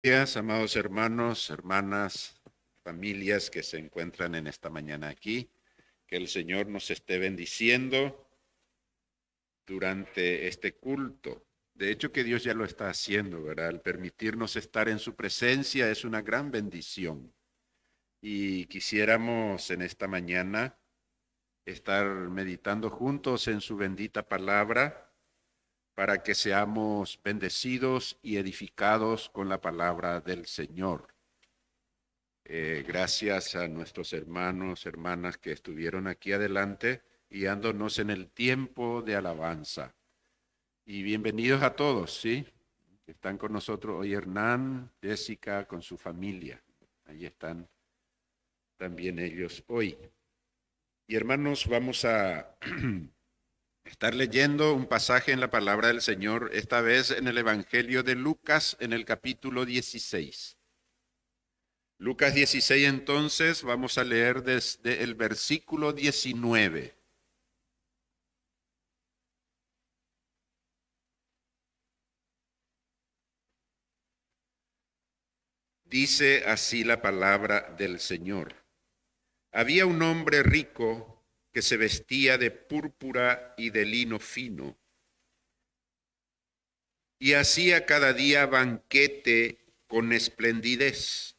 Días, amados hermanos, hermanas, familias que se encuentran en esta mañana aquí. Que el Señor nos esté bendiciendo durante este culto. De hecho, que Dios ya lo está haciendo, ¿verdad? Al permitirnos estar en su presencia es una gran bendición. Y quisiéramos en esta mañana estar meditando juntos en su bendita palabra para que seamos bendecidos y edificados con la palabra del Señor. Gracias a nuestros hermanos, hermanas que estuvieron aquí adelante, guiándonos en el tiempo de alabanza. Y bienvenidos a todos, ¿sí? Están con nosotros hoy Hernán, Jessica, con su familia. Ahí están también ellos hoy. Y hermanos, vamos a estar leyendo un pasaje en la palabra del Señor, esta vez en el Evangelio de Lucas, en el capítulo 16. Lucas 16, entonces, vamos a leer desde el versículo 19. Dice así la palabra del Señor. Había un hombre rico que se vestía de púrpura y de lino fino, y hacía cada día banquete con esplendidez.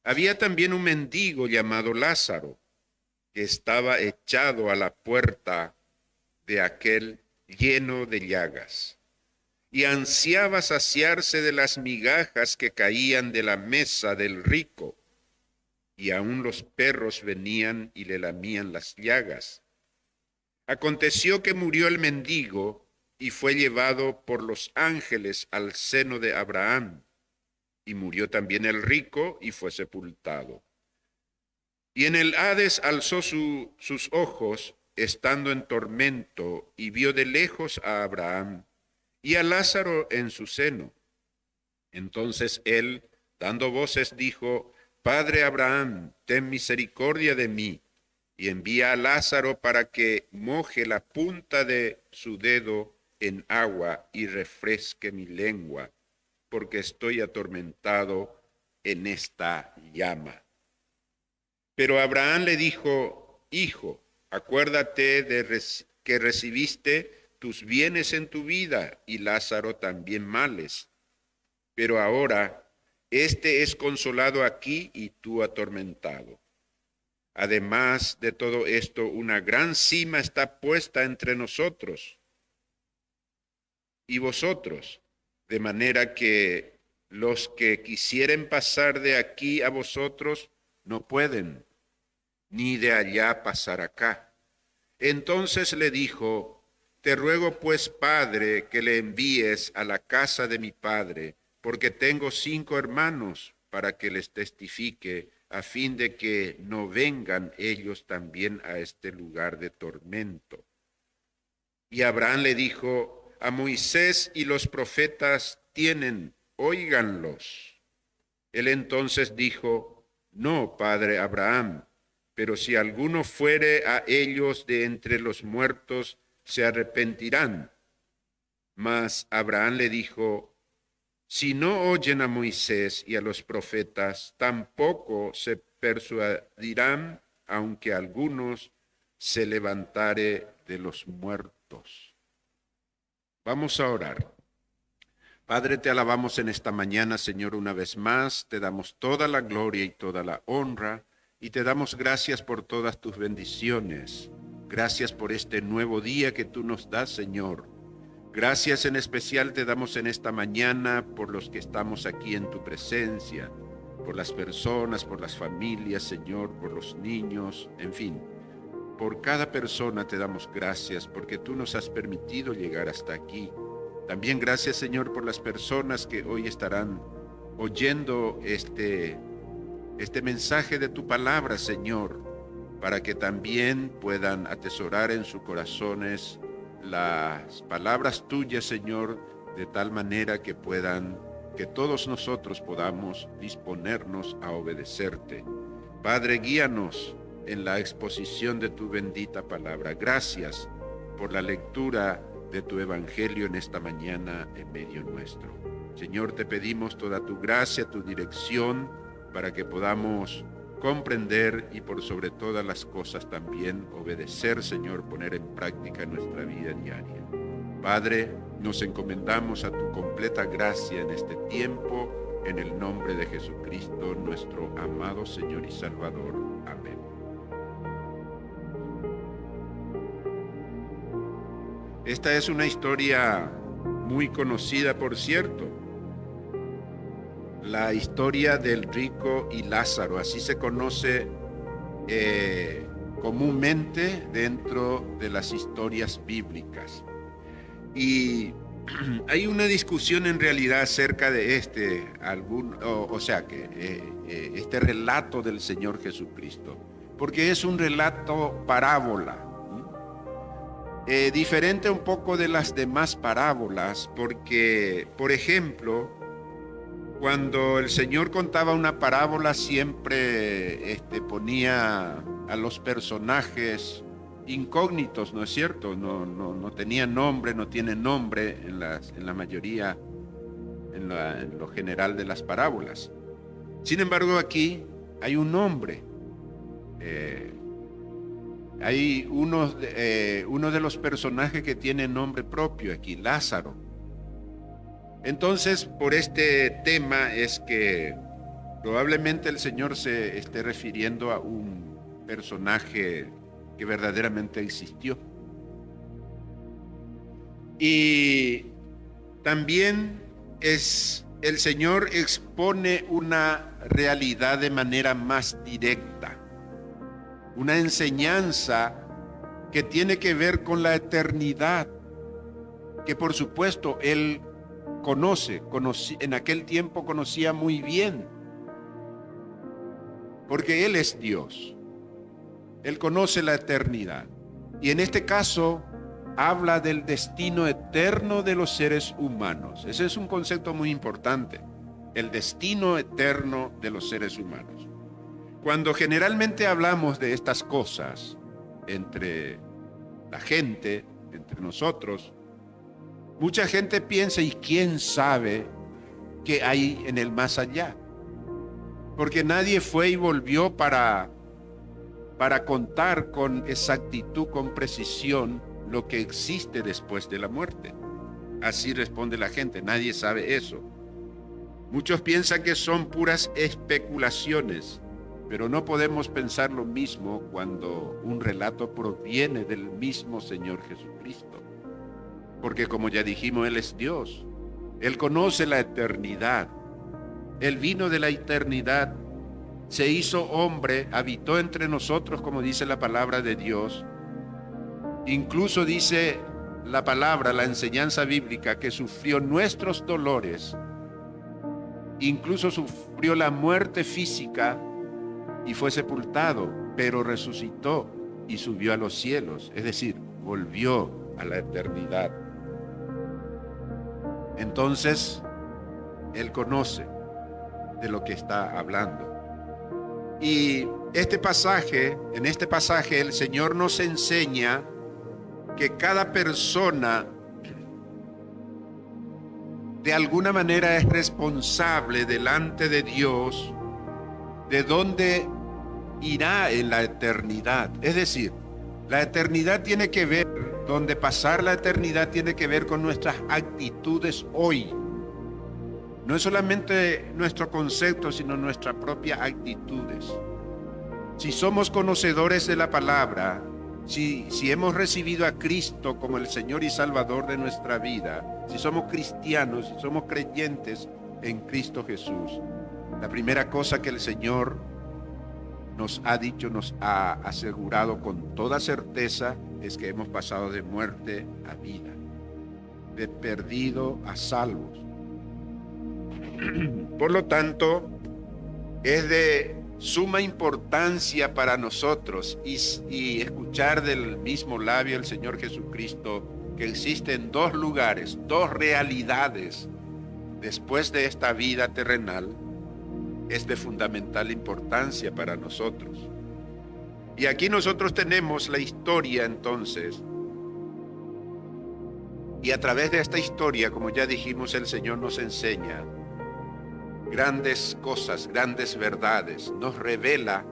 Había también un mendigo llamado Lázaro, que estaba echado a la puerta de aquel lleno de llagas, y ansiaba saciarse de las migajas que caían de la mesa del rico, y aun los perros venían y le lamían las llagas. Aconteció que murió el mendigo y fue llevado por los ángeles al seno de Abraham, y murió también el rico y fue sepultado. Y en el Hades alzó sus ojos, estando en tormento, y vio de lejos a Abraham y a Lázaro en su seno. Entonces él, dando voces, dijo: Padre Abraham, ten misericordia de mí, y envía a Lázaro para que moje la punta de su dedo en agua y refresque mi lengua, porque estoy atormentado en esta llama. Pero Abraham le dijo: Hijo, acuérdate de que recibiste tus bienes en tu vida y Lázaro también males. Pero ahora este es consolado aquí y tú atormentado. Además de todo esto, una gran cima está puesta entre nosotros y vosotros, de manera que los que quisieren pasar de aquí a vosotros no pueden, ni de allá pasar acá. Entonces le dijo: Te ruego pues, Padre, que le envíes a la casa de mi padre, porque tengo 5 hermanos, para que les testifique, a fin de que no vengan ellos también a este lugar de tormento. Y Abraham le dijo: A Moisés y los profetas tienen, óiganlos. Él entonces dijo: No, padre Abraham, pero si alguno fuere a ellos de entre los muertos, se arrepentirán. Mas Abraham le dijo: Si no oyen a Moisés y a los profetas, tampoco se persuadirán, aunque algunos se levantare de los muertos. Vamos a orar. Padre, te alabamos en esta mañana, Señor, una vez más. Te damos toda la gloria y toda la honra, y te damos gracias por todas tus bendiciones. Gracias por este nuevo día que tú nos das, Señor. Gracias en especial te damos en esta mañana por los que estamos aquí en tu presencia, por las personas, por las familias, Señor, por los niños, en fin. Por cada persona te damos gracias porque tú nos has permitido llegar hasta aquí. También gracias, Señor, por las personas que hoy estarán oyendo este mensaje de tu palabra, Señor, para que también puedan atesorar en sus corazones las palabras tuyas, Señor, de tal manera que todos nosotros podamos disponernos a obedecerte. Padre, guíanos en la exposición de tu bendita palabra. Gracias por la lectura de tu evangelio en esta mañana en medio nuestro. Señor, te pedimos toda tu gracia, tu dirección, para que podamos comprender y por sobre todas las cosas también obedecer, Señor, poner en práctica nuestra vida diaria. Padre, nos encomendamos a tu completa gracia en este tiempo, en el nombre de Jesucristo, nuestro amado Señor y Salvador. Amén. Esta es una historia muy conocida, por cierto. La historia del rico y Lázaro, así se conoce comúnmente dentro de las historias bíblicas. Y hay una discusión en realidad acerca de este relato del Señor Jesucristo, porque es un relato parábola, diferente un poco de las demás parábolas, porque, por ejemplo, cuando el Señor contaba una parábola siempre ponía a los personajes incógnitos, ¿no es cierto? No tenían nombre, no tienen nombre en la mayoría, en lo general de las parábolas. Sin embargo, aquí hay un nombre. Hay uno de los personajes que tiene nombre propio aquí, Lázaro. Entonces, por este tema es que probablemente el Señor se esté refiriendo a un personaje que verdaderamente existió. Y también el Señor expone una realidad de manera más directa, una enseñanza que tiene que ver con la eternidad, que por supuesto Él en aquel tiempo conocía muy bien, porque Él es Dios. Él conoce la eternidad. Y en este caso habla del destino eterno de los seres humanos. Ese es un concepto muy importante, el destino eterno de los seres humanos. Cuando generalmente hablamos de estas cosas entre la gente, entre nosotros, mucha gente piensa, ¿y quién sabe qué hay en el más allá? Porque nadie fue y volvió para contar con exactitud, con precisión, lo que existe después de la muerte. Así responde la gente, nadie sabe eso. Muchos piensan que son puras especulaciones, pero no podemos pensar lo mismo cuando un relato proviene del mismo Señor Jesucristo. Porque como ya dijimos, Él es Dios. Él conoce la eternidad. Él vino de la eternidad, se hizo hombre, habitó entre nosotros, como dice la palabra de Dios. Incluso dice la palabra, la enseñanza bíblica, que sufrió nuestros dolores. Incluso sufrió la muerte física y fue sepultado, pero resucitó y subió a los cielos, es decir, volvió a la eternidad. Entonces, Él conoce de lo que está hablando. Y en este pasaje, el Señor nos enseña que cada persona de alguna manera es responsable delante de Dios de dónde irá en la eternidad. Es decir, la eternidad tiene que ver, donde pasar la eternidad tiene que ver con nuestras actitudes hoy. No es solamente nuestro concepto, sino nuestras propias actitudes. Si somos conocedores de la palabra, si hemos recibido a Cristo como el Señor y Salvador de nuestra vida, si somos cristianos, si somos creyentes en Cristo Jesús, la primera cosa que el Señor nos ha dicho, nos ha asegurado con toda certeza, es que hemos pasado de muerte a vida, de perdido a salvos. Por lo tanto, es de suma importancia para nosotros y escuchar del mismo labio del Señor Jesucristo que existen dos lugares, dos realidades después de esta vida terrenal, es de fundamental importancia para nosotros. Y aquí nosotros tenemos la historia entonces Y a través de esta historia, como ya dijimos, el Señor nos enseña grandes cosas, grandes verdades, nos revela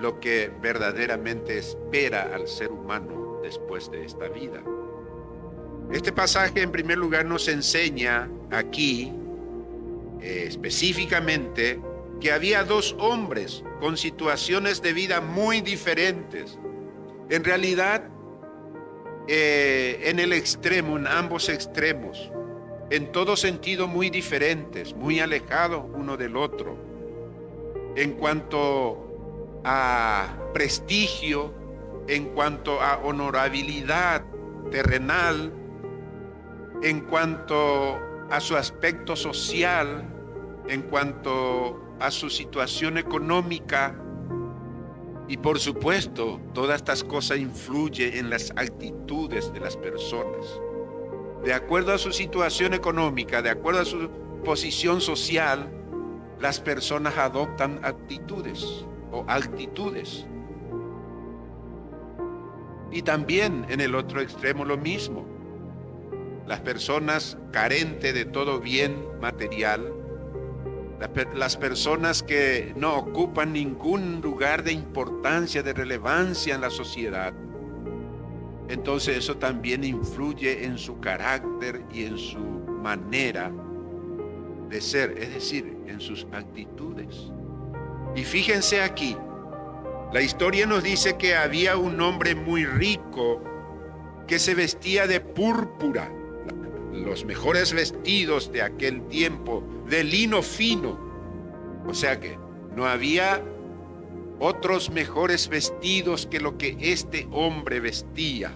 lo que verdaderamente espera al ser humano después de esta vida. Este pasaje, en primer lugar, nos enseña aquí específicamente que había dos hombres con situaciones de vida muy diferentes. En realidad, en el extremo, en ambos extremos, en todo sentido muy diferentes, muy alejados uno del otro. En cuanto a prestigio, en cuanto a honorabilidad terrenal, en cuanto a su aspecto social, en cuanto a su situación económica. Y por supuesto, todas estas cosas influyen en las actitudes de las personas. De acuerdo a su situación económica, de acuerdo a su posición social, las personas adoptan actitudes o altitudes. Y también en el otro extremo lo mismo. Las personas carentes de todo bien material, las personas que no ocupan ningún lugar de importancia, de relevancia en la sociedad, entonces eso también influye en su carácter y en su manera de ser, es decir, en sus actitudes. Y fíjense aquí, la historia nos dice que había un hombre muy rico que se vestía de púrpura, los mejores vestidos de aquel tiempo, de lino fino. O sea que no había otros mejores vestidos que lo que este hombre vestía.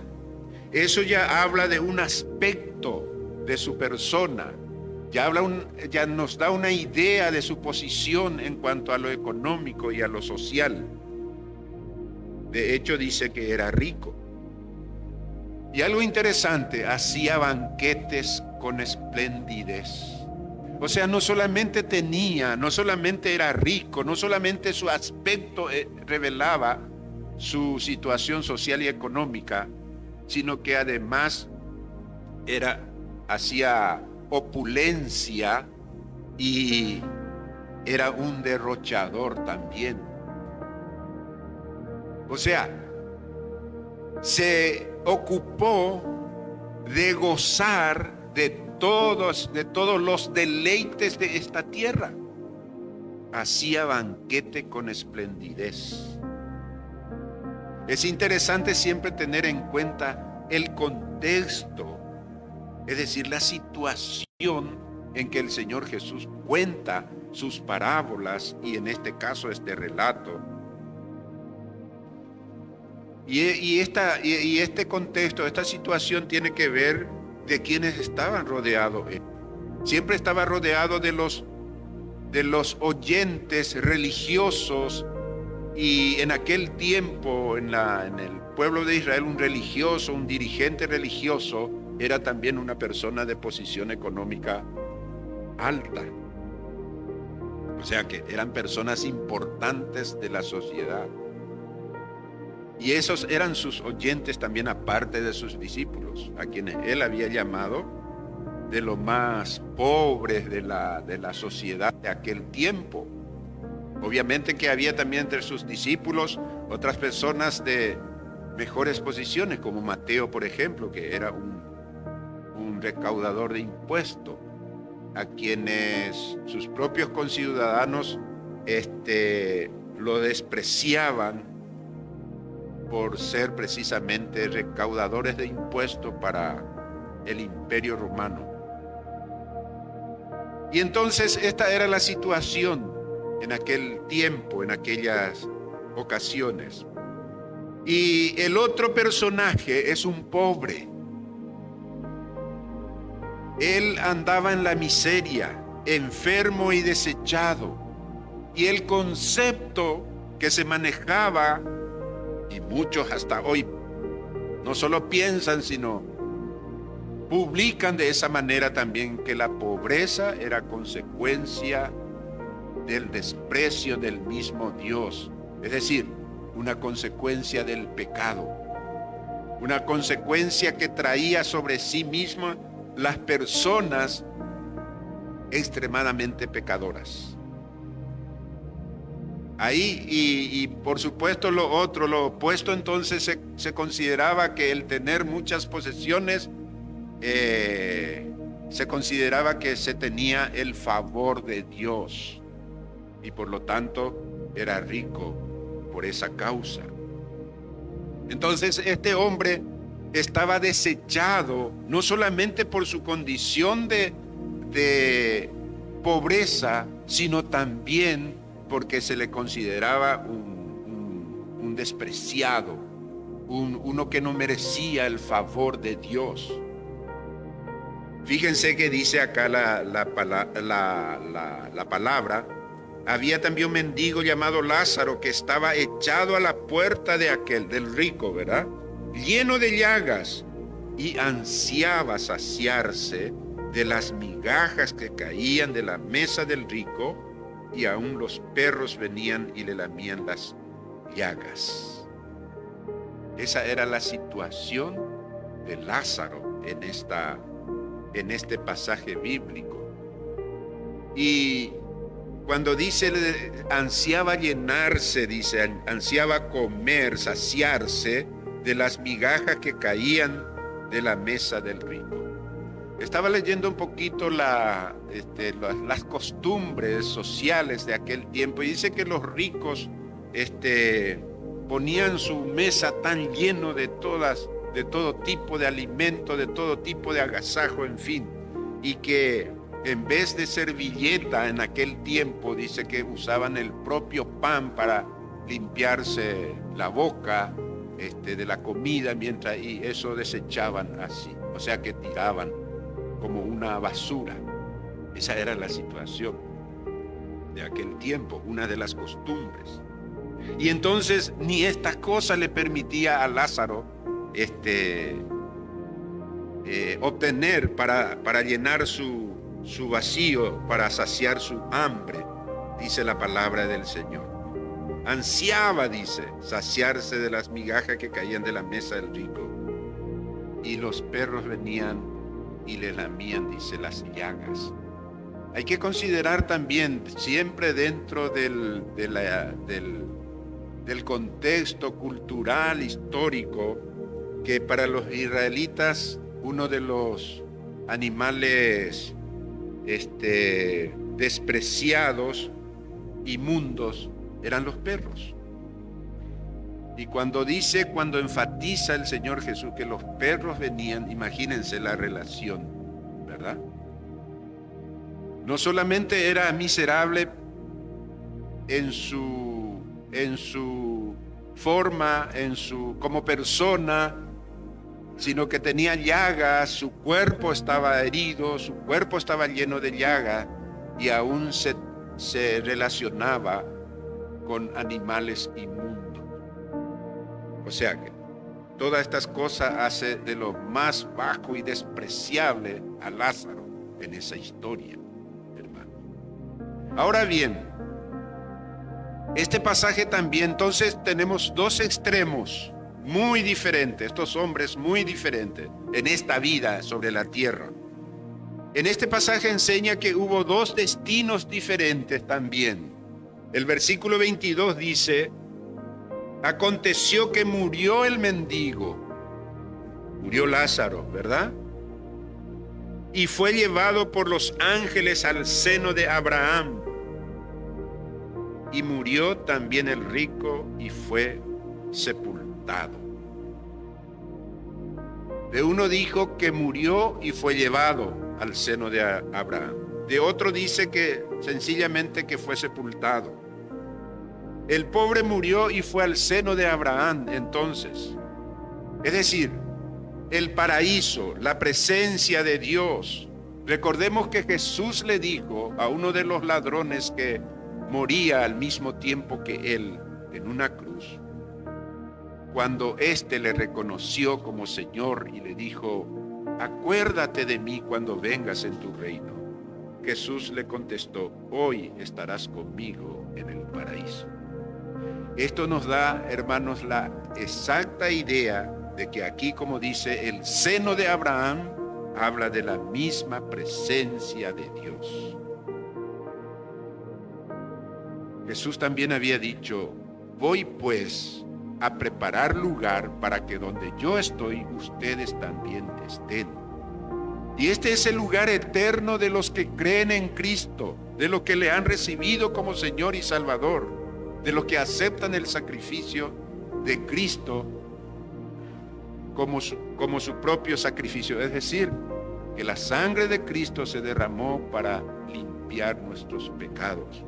Eso ya habla de un aspecto de su persona, ya nos da una idea de su posición en cuanto a lo económico y a lo social. De hecho, dice que era rico. Y algo interesante, hacía banquetes con esplendidez. O sea, no solamente era rico, no solamente su aspecto revelaba su situación social y económica, sino que además hacía opulencia y era un derrochador también. O sea, se ocupó de gozar de todos los deleites de esta tierra. Hacía banquete con esplendidez. Es interesante siempre tener en cuenta el contexto, es decir, la situación en que el Señor Jesús cuenta sus parábolas y en este caso este relato. Y este contexto, esta situación tiene que ver de quienes estaban rodeados. Siempre estaba rodeado de los oyentes religiosos, y en aquel tiempo en el pueblo de Israel un religioso, un dirigente religioso era también una persona de posición económica alta. O sea que eran personas importantes de la sociedad. Y esos eran sus oyentes también, aparte de sus discípulos, a quienes él había llamado de los más pobres de la sociedad de aquel tiempo. Obviamente que había también entre sus discípulos otras personas de mejores posiciones, como Mateo, por ejemplo, que era un recaudador de impuestos, a quienes sus propios conciudadanos lo despreciaban por ser precisamente recaudadores de impuestos para el Imperio Romano. Y entonces esta era la situación en aquel tiempo, en aquellas ocasiones. Y el otro personaje es un pobre. Él andaba en la miseria, enfermo y desechado. Y el concepto que se manejaba, y muchos hasta hoy no solo piensan, sino publican de esa manera también, que la pobreza era consecuencia del desprecio del mismo Dios, es decir, una consecuencia del pecado. una consecuencia que traía sobre sí misma las personas extremadamente pecadoras. Ahí, y por supuesto lo opuesto, entonces se consideraba que el tener muchas posesiones, se consideraba que se tenía el favor de Dios y por lo tanto era rico por esa causa. Entonces este hombre estaba desechado no solamente por su condición de pobreza, sino también porque se le consideraba un despreciado, uno que no merecía el favor de Dios. Fíjense que dice acá la palabra, había también un mendigo llamado Lázaro que estaba echado a la puerta del rico, ¿verdad? Lleno de llagas, y ansiaba saciarse de las migajas que caían de la mesa del rico, y aún los perros venían y le lamían las llagas. Esa era la situación de Lázaro en este pasaje bíblico. Y cuando dice ansiaba llenarse, dice ansiaba comer, saciarse de las migajas que caían de la mesa del rico. Estaba leyendo un poquito las costumbres sociales de aquel tiempo y dice que los ricos ponían su mesa tan lleno de todo tipo de alimento, de todo tipo de agasajo, en fin, y que en vez de servilleta en aquel tiempo dice que usaban el propio pan para limpiarse la boca de la comida, y eso desechaban así, o sea que tiraban como una basura. Esa era la situación de aquel tiempo, una de las costumbres. Y entonces ni estas cosas le permitía a Lázaro obtener para llenar su vacío, para saciar su hambre, dice la palabra del Señor. Ansiaba, dice, saciarse de las migajas que caían de la mesa del rico, y los perros venían y le lamían, dice, las llagas. Hay que considerar también, siempre dentro del contexto cultural, histórico, que para los israelitas uno de los animales despreciados, inmundos, eran los perros. Y cuando enfatiza el Señor Jesús que los perros venían, imagínense la relación, ¿verdad? No solamente era miserable en su forma, como persona, sino que tenía llagas, su cuerpo estaba herido, su cuerpo estaba lleno de llagas, y aún se relacionaba con animales inmundos. O sea que todas estas cosas hace de lo más bajo y despreciable a Lázaro en esa historia, hermano. Ahora bien, este pasaje también, entonces tenemos dos extremos muy diferentes, estos hombres muy diferentes en esta vida sobre la tierra. En este pasaje enseña que hubo dos destinos diferentes también. El versículo 22 dice: aconteció que murió el mendigo, murió Lázaro, ¿verdad? Y fue llevado por los ángeles al seno de Abraham. Y murió también el rico y fue sepultado. De uno dijo que murió y fue llevado al seno de Abraham. De otro dice que sencillamente que fue sepultado. El pobre murió y fue al seno de Abraham entonces. Es decir, el paraíso, la presencia de Dios. Recordemos que Jesús le dijo a uno de los ladrones que moría al mismo tiempo que él en una cruz, cuando éste le reconoció como Señor y le dijo: acuérdate de mí cuando vengas en tu reino. Jesús le contestó: hoy estarás conmigo en el paraíso. Esto nos da, hermanos, la exacta idea de que aquí, como dice, el seno de Abraham habla de la misma presencia de Dios. Jesús también había dicho: voy pues a preparar lugar para que donde yo estoy, ustedes también estén. Y este es el lugar eterno de los que creen en Cristo, de los que le han recibido como Señor y Salvador, de los que aceptan el sacrificio de Cristo como su propio sacrificio. Es decir, que la sangre de Cristo se derramó para limpiar nuestros pecados.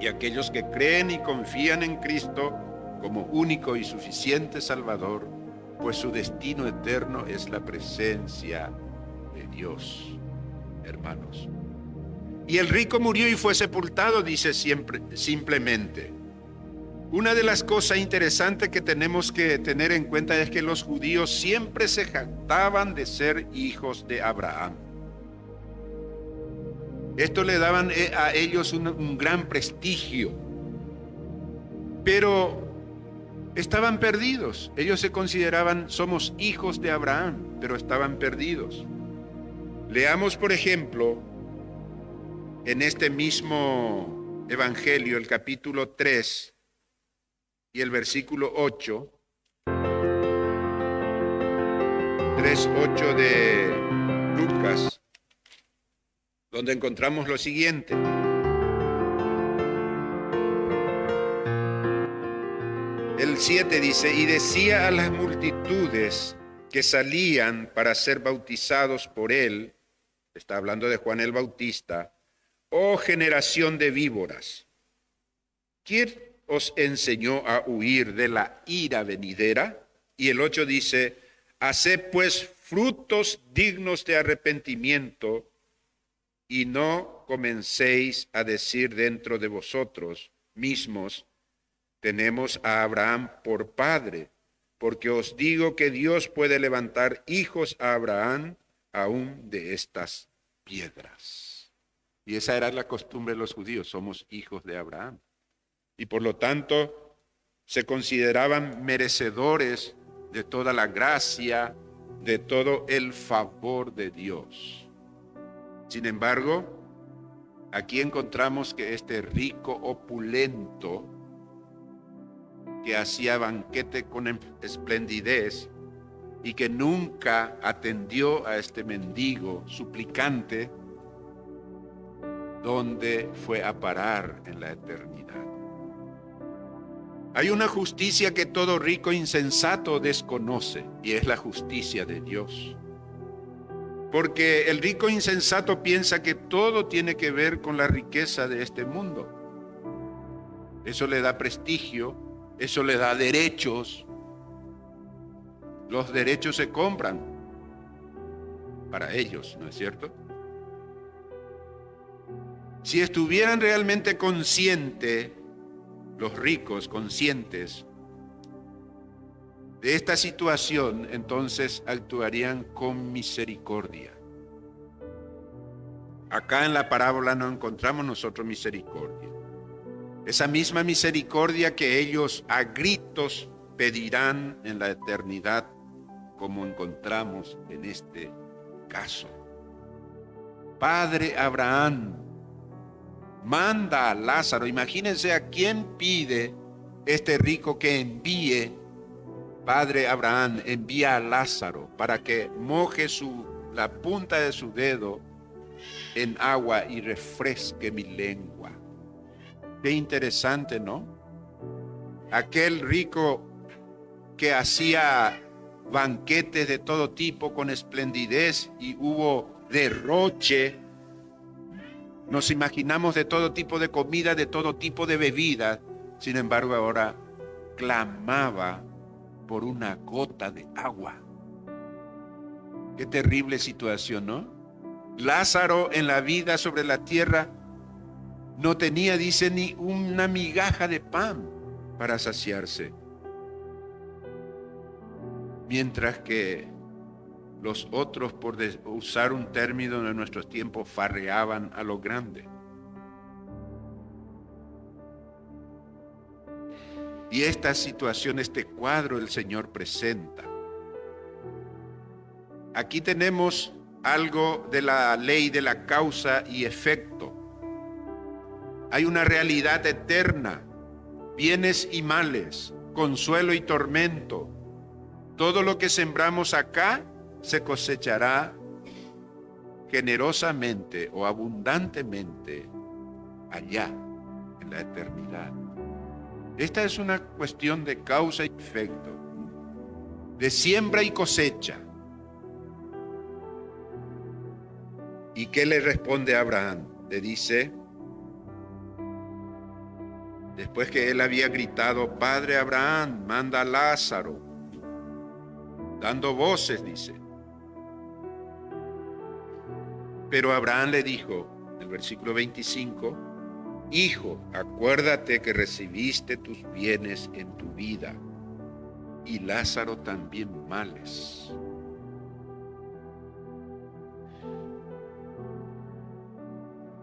Y aquellos que creen y confían en Cristo como único y suficiente Salvador, pues su destino eterno es la presencia de Dios, hermanos. Y el rico murió y fue sepultado, dice simplemente. Una de las cosas interesantes que tenemos que tener en cuenta es que los judíos siempre se jactaban de ser hijos de Abraham. Esto le daban a ellos un gran prestigio, pero estaban perdidos. Ellos se consideraban: somos hijos de Abraham, pero estaban perdidos. Leamos, por ejemplo, en este mismo evangelio, el capítulo 3 y el versículo 8, 3:8 de Lucas, donde encontramos lo siguiente. El 7 dice: y decía a las multitudes que salían para ser bautizados por él, está hablando de Juan el Bautista: oh generación de víboras, ¿quién os enseñó a huir de la ira venidera? Y el 8 dice: haced pues frutos dignos de arrepentimiento, y no comencéis a decir dentro de vosotros mismos: tenemos a Abraham por padre, porque os digo que Dios puede levantar hijos a Abraham aún de estas piedras. Y esa era la costumbre de los judíos: somos hijos de Abraham. Y por lo tanto se consideraban merecedores de toda la gracia, de todo el favor de Dios. Sin embargo, aquí encontramos que este rico opulento, que hacía banquete con esplendidez y que nunca atendió a este mendigo suplicante, ¿dónde fue a parar en la eternidad? Hay una justicia que todo rico insensato desconoce, y es la justicia de Dios. Porque el rico insensato piensa que todo tiene que ver con la riqueza de este mundo. Eso le da prestigio, eso le da derechos. Los derechos se compran para ellos, ¿no es cierto? Si estuvieran realmente conscientes, los ricos conscientes de esta situación, entonces actuarían con misericordia. Acá en la parábola no encontramos nosotros misericordia. Esa misma misericordia que ellos a gritos pedirán en la eternidad, como encontramos en este caso. Padre Abraham, manda a Lázaro. Imagínense a quién pide este rico que envíe. Padre Abraham, envía a Lázaro para que moje la punta de su dedo en agua y refresque mi lengua. Qué interesante, ¿no? Aquel rico que hacía banquetes de todo tipo con esplendidez y hubo derroche. Nos imaginamos de todo tipo de comida, de todo tipo de bebida. Sin embargo, ahora clamaba por una gota de agua. Qué terrible situación, ¿no? Lázaro en la vida sobre la tierra no tenía, dice, ni una migaja de pan para saciarse. Mientras que los otros, por usar un término de nuestros tiempos, farreaban a lo grande. Y esta situación, este cuadro el Señor presenta. Aquí tenemos algo de la ley de la causa y efecto. Hay una realidad eterna, bienes y males, consuelo y tormento. Todo lo que sembramos acá se cosechará generosamente o abundantemente allá, en la eternidad. Esta es una cuestión de causa y efecto, de siembra y cosecha. ¿Y qué le responde a Abraham? Le dice, después que él había gritado, Padre Abraham, manda a Lázaro, dando voces, dice. Pero Abraham le dijo, en el versículo 25, Hijo, acuérdate que recibiste tus bienes en tu vida, y Lázaro también males.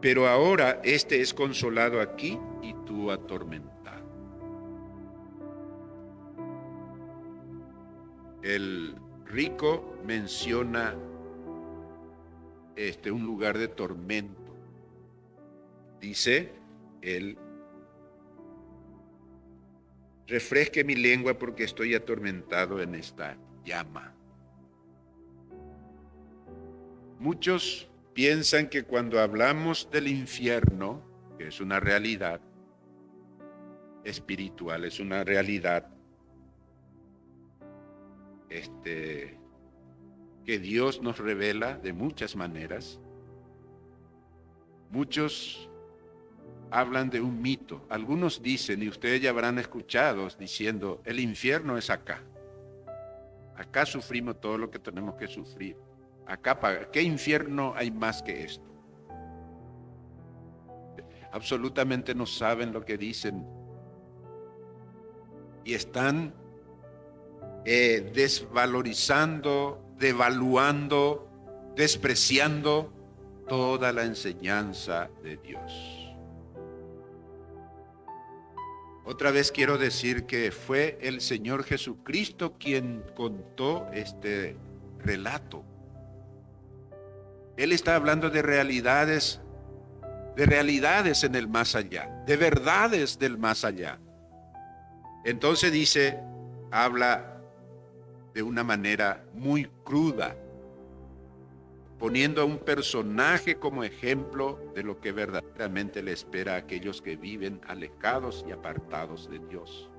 Pero ahora este es consolado aquí y tú atormentado. El rico menciona un lugar de tormento. Dice él, refresque mi lengua porque estoy atormentado en esta llama. Muchos piensan que cuando hablamos del infierno, que es una realidad espiritual, es una realidad que Dios nos revela de muchas maneras, muchos hablan de un mito. Algunos dicen, y ustedes ya habrán escuchado diciendo, el infierno es acá. Acá sufrimos todo lo que tenemos que sufrir. Acá, ¿qué infierno hay más que esto? Absolutamente no saben lo que dicen y están desvalorizando, devaluando, despreciando toda la enseñanza de Dios. Otra vez quiero decir que fue el Señor Jesucristo quien contó este relato. Él está hablando de realidades en el más allá, de verdades del más allá. Entonces dice, habla de una manera muy cruda, poniendo a un personaje como ejemplo de lo que verdaderamente le espera a aquellos que viven alejados y apartados de Dios.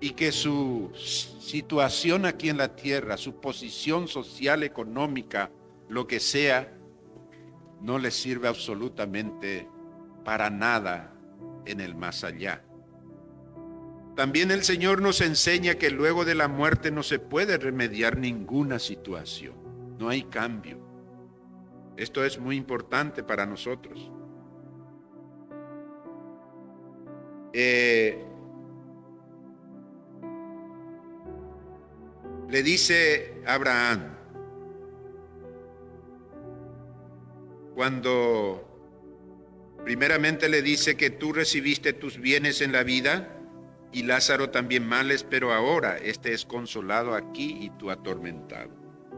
Y que su situación aquí en la tierra, su posición social, económica, lo que sea, no les sirve absolutamente para nada en el más allá. También el Señor nos enseña que luego de la muerte no se puede remediar ninguna situación. No hay cambio. Esto es muy importante para nosotros. Le dice Abraham, cuando primeramente le dice que tú recibiste tus bienes en la vida y Lázaro también males, pero ahora este es consolado aquí y tú atormentado.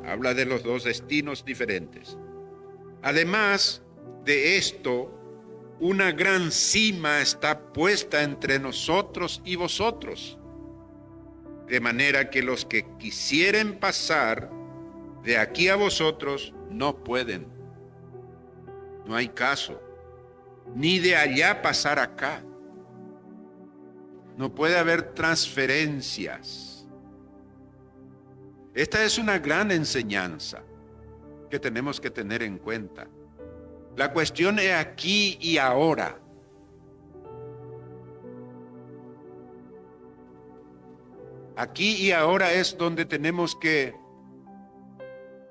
Habla de los dos destinos diferentes. Además de esto, una gran cima está puesta entre nosotros y vosotros, de manera que los que quisieren pasar de aquí a vosotros no pueden. No hay caso, ni de allá pasar acá. No puede haber transferencias. Esta es una gran enseñanza que tenemos que tener en cuenta. La cuestión es aquí y ahora. Aquí y ahora es donde tenemos que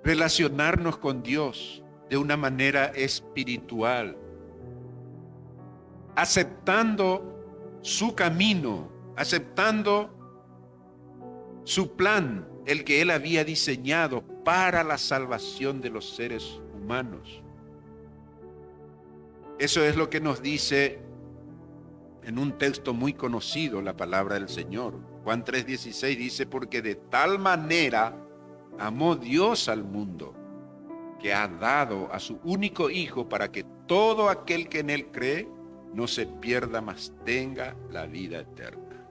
relacionarnos con Dios de una manera espiritual, aceptando su camino, aceptando su plan, el que Él había diseñado para la salvación de los seres humanos. Eso es lo que nos dice en un texto muy conocido la palabra del Señor. Juan 3:16 dice, porque de tal manera amó Dios al mundo, que ha dado a su único Hijo para que todo aquel que en Él cree no se pierda, mas tenga la vida eterna.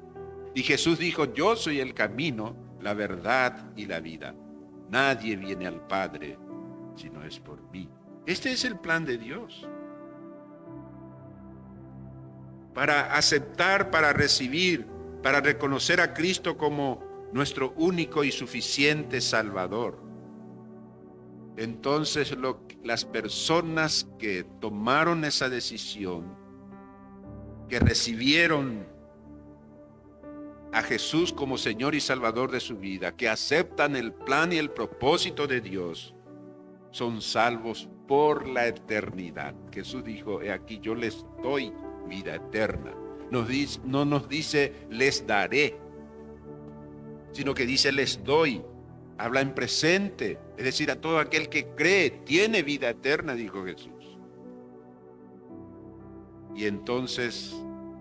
Y Jesús dijo: yo soy el camino, la verdad y la vida. Nadie viene al Padre si no es por mí. Este es el plan de Dios. Para aceptar, para recibir, para reconocer a Cristo como nuestro único y suficiente Salvador. Entonces las personas que tomaron esa decisión, que recibieron a Jesús como Señor y Salvador de su vida, que aceptan el plan y el propósito de Dios, son salvos por la eternidad. Jesús dijo: he aquí, yo les doy vida eterna. No nos dice les daré, sino que dice les doy. Habla en presente, es decir, a todo aquel que cree tiene vida eterna, dijo Jesús. Y entonces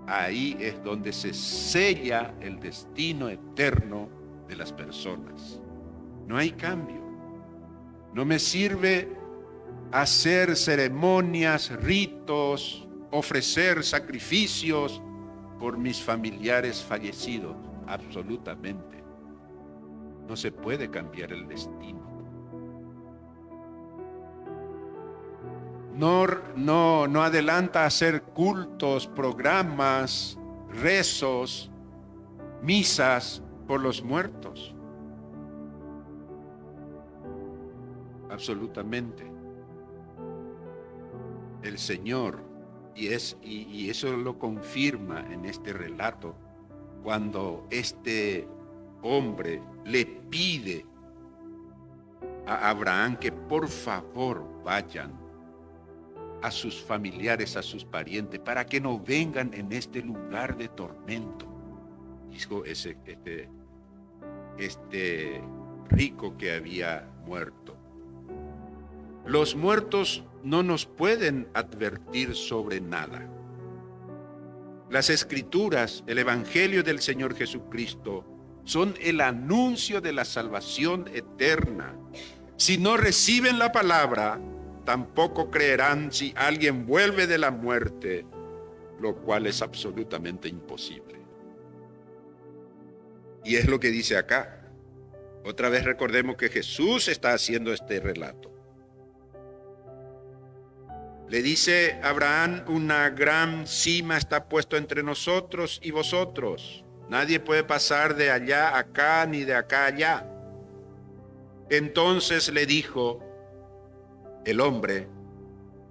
ahí es donde se sella el destino eterno de las personas. No hay cambio. No me sirve hacer ceremonias, ritos, ofrecer sacrificios por mis familiares fallecidos. Absolutamente. No se puede cambiar el destino. No adelanta hacer cultos, programas, rezos, misas por los muertos. Absolutamente. El Señor, y eso lo confirma en este relato, cuando este hombre le pide a Abraham que por favor vayan a sus familiares, a sus parientes, para que no vengan en este lugar de tormento. Dijo este rico que había muerto. Los muertos no nos pueden advertir sobre nada. Las Escrituras, el Evangelio del Señor Jesucristo, son el anuncio de la salvación eterna. Si no reciben la palabra, tampoco creerán si alguien vuelve de la muerte, lo cual es absolutamente imposible. Y es lo que dice acá. Otra vez recordemos que Jesús está haciendo este relato. Le dice a Abraham: una gran cima está puesto entre nosotros y vosotros. Nadie puede pasar de allá a acá, ni de acá a allá. Entonces le dijo el hombre: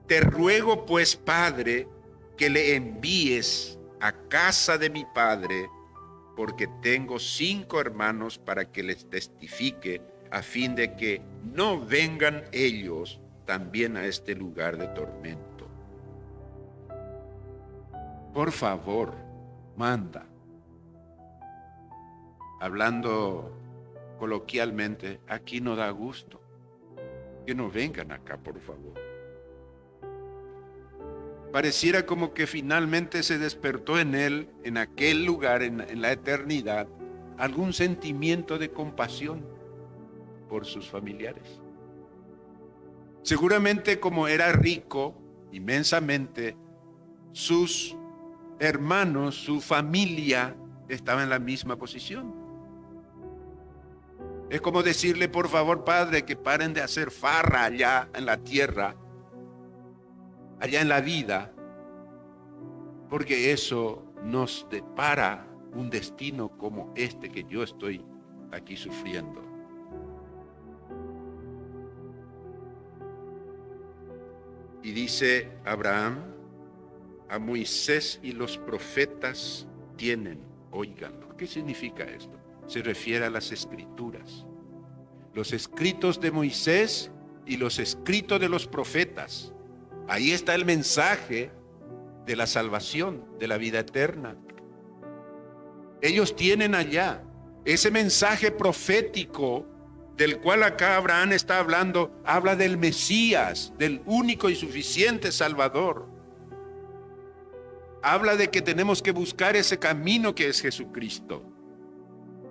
te ruego pues, Padre, que le envíes a casa de mi padre, porque tengo 5 hermanos, para que les testifique, a fin de que no vengan ellos también a este lugar de tormento. Por favor, manda. Hablando coloquialmente, aquí no da gusto. Que no vengan acá, por favor. Pareciera como que finalmente se despertó en él, en aquel lugar, en la eternidad, algún sentimiento de compasión por sus familiares. Seguramente, como era rico inmensamente, sus hermanos, su familia estaba en la misma posición. Es como decirle: por favor, Padre, que paren de hacer farra allá en la tierra, allá en la vida, porque eso nos depara un destino como este que yo estoy aquí sufriendo. Y dice Abraham: a Moisés y los profetas tienen, óiganlo. ¿Qué significa esto? Se refiere a las Escrituras. Los escritos de Moisés y los escritos de los profetas. Ahí está el mensaje de la salvación, de la vida eterna. Ellos tienen allá ese mensaje profético del cual acá Abraham está hablando. Habla del Mesías, del único y suficiente Salvador. Habla de que tenemos que buscar ese camino que es Jesucristo.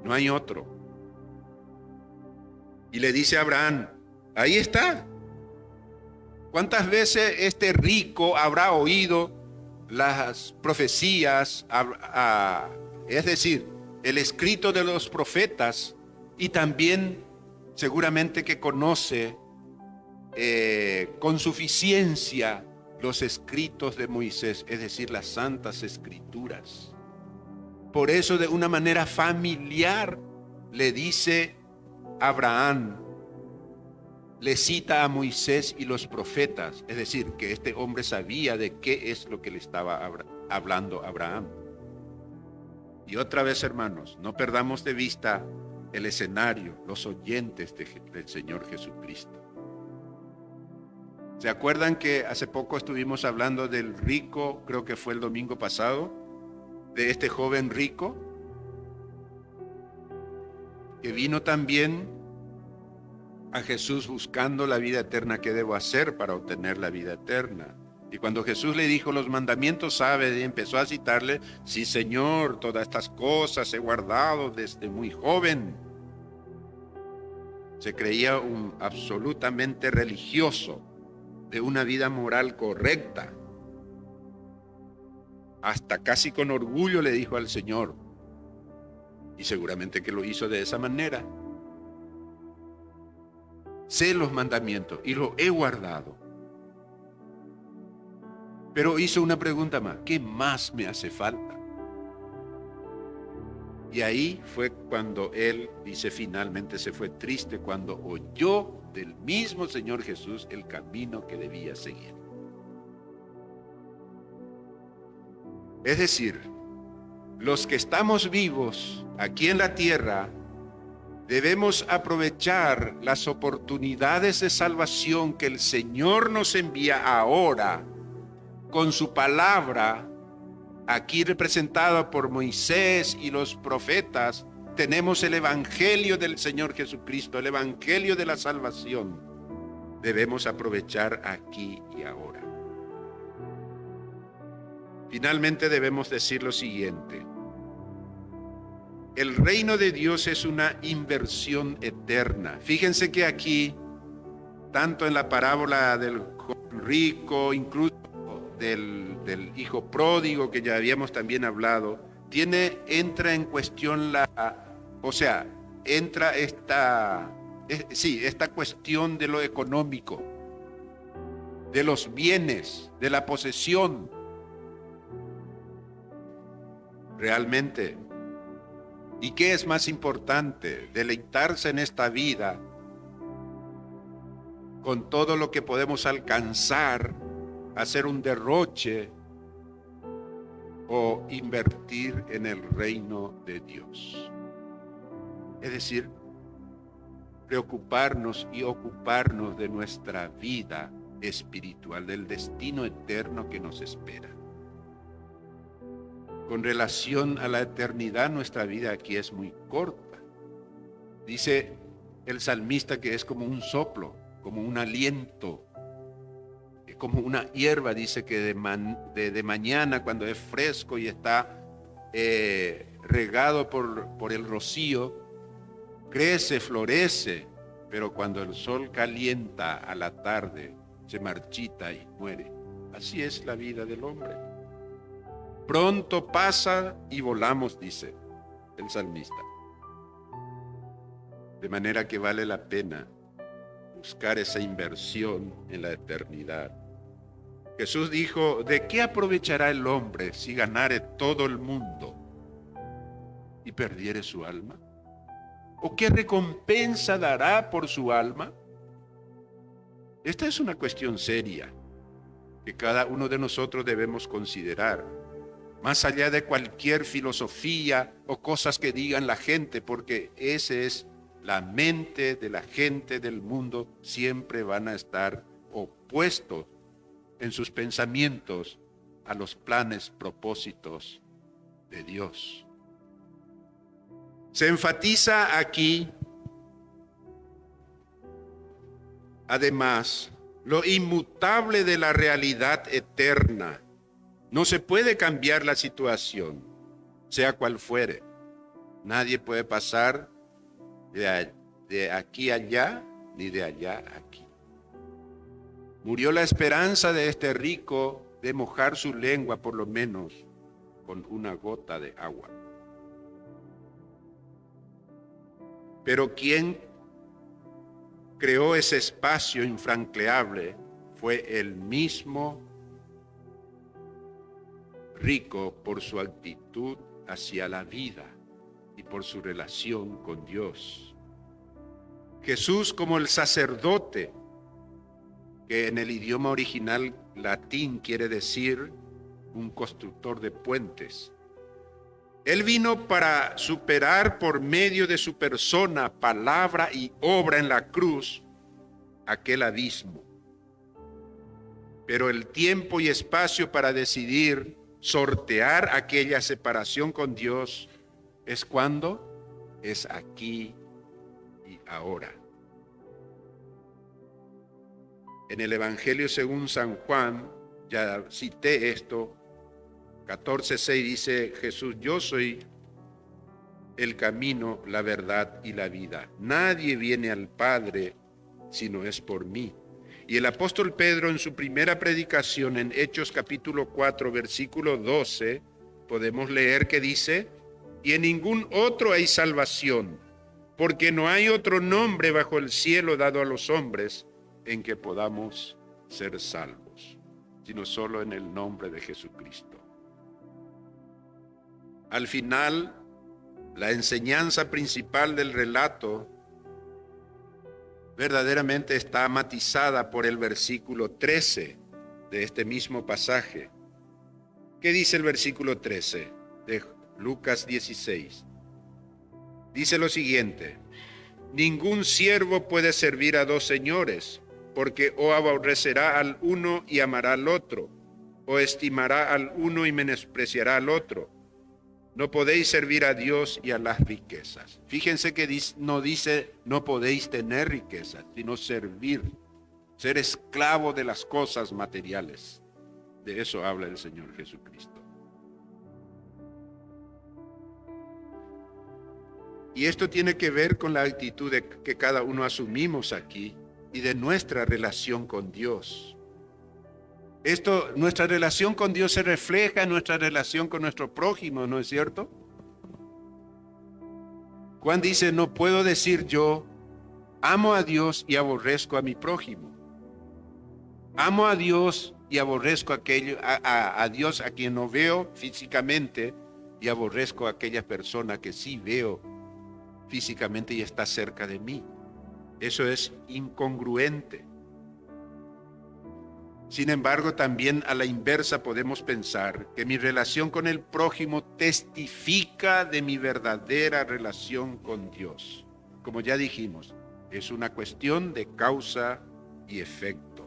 No hay otro. Y le dice a Abraham, ahí está. ¿Cuántas veces este rico habrá oído las profecías, es decir, el escrito de los profetas, y también seguramente que conoce con suficiencia los escritos de Moisés, es decir, las santas escrituras? Por eso, de una manera familiar, le dice Abraham, le cita a Moisés y los profetas, es decir, que este hombre sabía de qué es lo que le estaba hablando Abraham. Y otra vez, hermanos, no perdamos de vista el escenario, los oyentes del Señor Jesucristo. ¿Se acuerdan que hace poco estuvimos hablando del rico, creo que fue el domingo pasado, de este joven rico, que vino también a Jesús buscando la vida eterna? ¿Qué debo hacer para obtener la vida eterna? Y cuando Jesús le dijo los mandamientos, sabe, y empezó a citarle, sí, Señor, todas estas cosas he guardado desde muy joven. Se creía un absolutamente religioso, de una vida moral correcta. Hasta casi con orgullo le dijo al Señor, y seguramente que lo hizo de esa manera: sé los mandamientos y los he guardado. Pero hizo una pregunta más: ¿qué más me hace falta? Y ahí fue cuando él, dice, finalmente se fue triste cuando oyó del mismo Señor Jesús el camino que debía seguir. Es decir, los que estamos vivos aquí en la tierra debemos aprovechar las oportunidades de salvación que el Señor nos envía ahora con su palabra, aquí representada por Moisés y los profetas. Tenemos el Evangelio del Señor Jesucristo, el Evangelio de la salvación. Debemos aprovechar aquí y ahora. Finalmente debemos decir lo siguiente: el reino de Dios es una inversión eterna. Fíjense que aquí, tanto en la parábola del joven rico, incluso del hijo pródigo que ya habíamos también hablado, entra en cuestión entra esta cuestión de lo económico, de los bienes, de la posesión. Realmente, ¿y qué es más importante? Deleitarse en esta vida con todo lo que podemos alcanzar, hacer un derroche, o invertir en el reino de Dios. Es decir, preocuparnos y ocuparnos de nuestra vida espiritual, del destino eterno que nos espera. Con relación a la eternidad, nuestra vida aquí es muy corta. Dice el salmista que es como un soplo, como un aliento, como una hierba. Dice que de mañana, cuando es fresco y está regado por el rocío, crece, florece, pero cuando el sol calienta a la tarde, se marchita y muere. Así es la vida del hombre. Pronto pasa y volamos, dice el salmista. De manera que vale la pena buscar esa inversión en la eternidad. Jesús dijo: ¿de qué aprovechará el hombre si ganare todo el mundo y perdiere su alma? ¿O qué recompensa dará por su alma? Esta es una cuestión seria que cada uno de nosotros debemos considerar, más allá de cualquier filosofía o cosas que digan la gente, porque esa es la mente de la gente del mundo. Siempre van a estar opuestos en sus pensamientos a los planes, propósitos de Dios. Se enfatiza aquí, además, lo inmutable de la realidad eterna. No se puede cambiar la situación, sea cual fuere. Nadie puede pasar de aquí allá, ni de allá aquí. Murió la esperanza de este rico de mojar su lengua por lo menos con una gota de agua. Pero quien creó ese espacio infranqueable fue el mismo rico por su actitud hacia la vida y por su relación con Dios. Jesús, como el sacerdote, que en el idioma original latín quiere decir un constructor de puentes. Él vino para superar por medio de su persona, palabra y obra en la cruz aquel abismo. Pero el tiempo y espacio para decidir sortear aquella separación con Dios es cuando es aquí y ahora. En el Evangelio según San Juan, ya cité esto, 14:6 dice Jesús: yo soy el camino, la verdad y la vida. Nadie viene al Padre si no es por mí. Y el apóstol Pedro, en su primera predicación en Hechos capítulo 4, versículo 12, podemos leer que dice: y en ningún otro hay salvación, porque no hay otro nombre bajo el cielo dado a los hombres en que podamos ser salvos, sino solo en el nombre de Jesucristo. Al final, la enseñanza principal del relato verdaderamente está matizada por el versículo 13 de este mismo pasaje. ¿Qué dice el versículo 13 de Lucas 16? Dice lo siguiente: ningún siervo puede servir a dos señores, porque o aborrecerá al uno y amará al otro, o estimará al uno y menospreciará al otro. No podéis servir a Dios y a las riquezas. Fíjense que no dice no podéis tener riquezas, sino servir, ser esclavo de las cosas materiales. De eso habla el Señor Jesucristo. Y esto tiene que ver con la actitud que cada uno asumimos aquí y de nuestra relación con Dios. Nuestra relación con Dios se refleja en nuestra relación con nuestro prójimo, ¿no es cierto? Juan dice: no puedo decir yo, amo a Dios y aborrezco a mi prójimo. Amo a Dios y aborrezco a Dios a quien no veo físicamente, y aborrezco a aquella persona que sí veo físicamente y está cerca de mí. Eso es incongruente. Sin embargo, también a la inversa podemos pensar que mi relación con el prójimo testifica de mi verdadera relación con Dios. Como ya dijimos, es una cuestión de causa y efecto.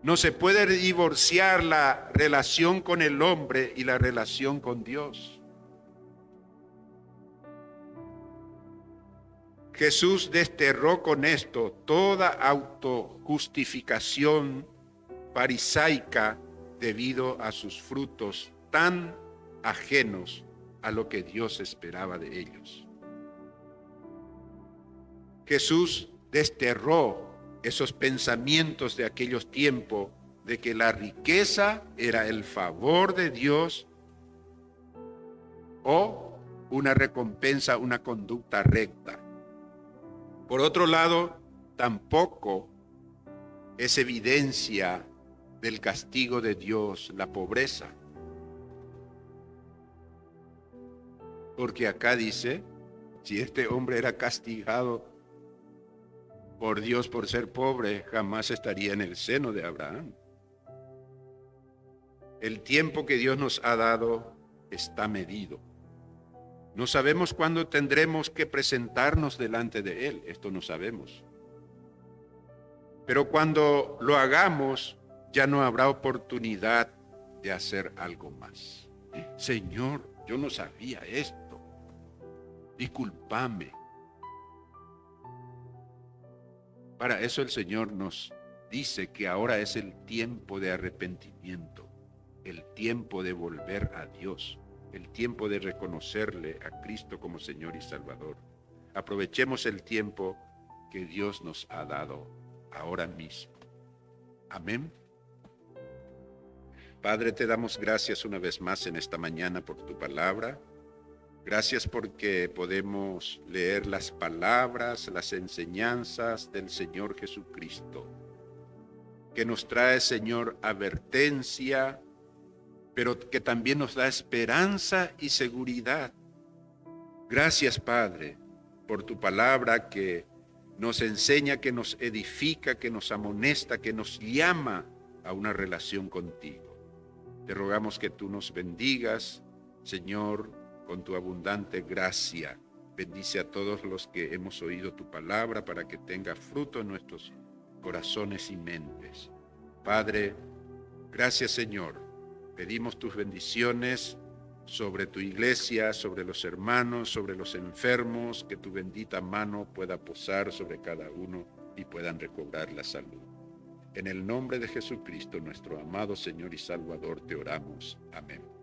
No se puede divorciar la relación con el hombre y la relación con Dios. Jesús desterró con esto toda autojustificación farisaica debido a sus frutos tan ajenos a lo que Dios esperaba de ellos. Jesús desterró esos pensamientos de aquellos tiempos de que la riqueza era el favor de Dios o una recompensa, una conducta recta. Por otro lado, tampoco es evidencia del castigo de Dios la pobreza. Porque acá dice, si este hombre era castigado por Dios por ser pobre, jamás estaría en el seno de Abraham. El tiempo que Dios nos ha dado está medido. No sabemos cuándo tendremos que presentarnos delante de Él, esto no sabemos. Pero cuando lo hagamos, ya no habrá oportunidad de hacer algo más. Señor, yo no sabía esto. Discúlpame. Para eso el Señor nos dice que ahora es el tiempo de arrepentimiento, el tiempo de volver a Dios, el tiempo de reconocerle a Cristo como Señor y Salvador. aprovechemos el tiempo que Dios nos ha dado ahora mismo. Amén. Padre, te damos gracias una vez más en esta mañana por tu palabra. Gracias porque podemos leer las palabras, las enseñanzas del Señor Jesucristo, que nos trae, Señor, advertencia, pero que también nos da esperanza y seguridad. Gracias, Padre, por tu palabra que nos enseña, que nos edifica, que nos amonesta, que nos llama a una relación contigo. Te rogamos que tú nos bendigas, Señor, con tu abundante gracia. Bendice a todos los que hemos oído tu palabra para que tenga fruto en nuestros corazones y mentes. Padre, gracias, Señor. Pedimos tus bendiciones sobre tu iglesia, sobre los hermanos, sobre los enfermos, que tu bendita mano pueda posar sobre cada uno y puedan recobrar la salud. En el nombre de Jesucristo, nuestro amado Señor y Salvador, te oramos. Amén.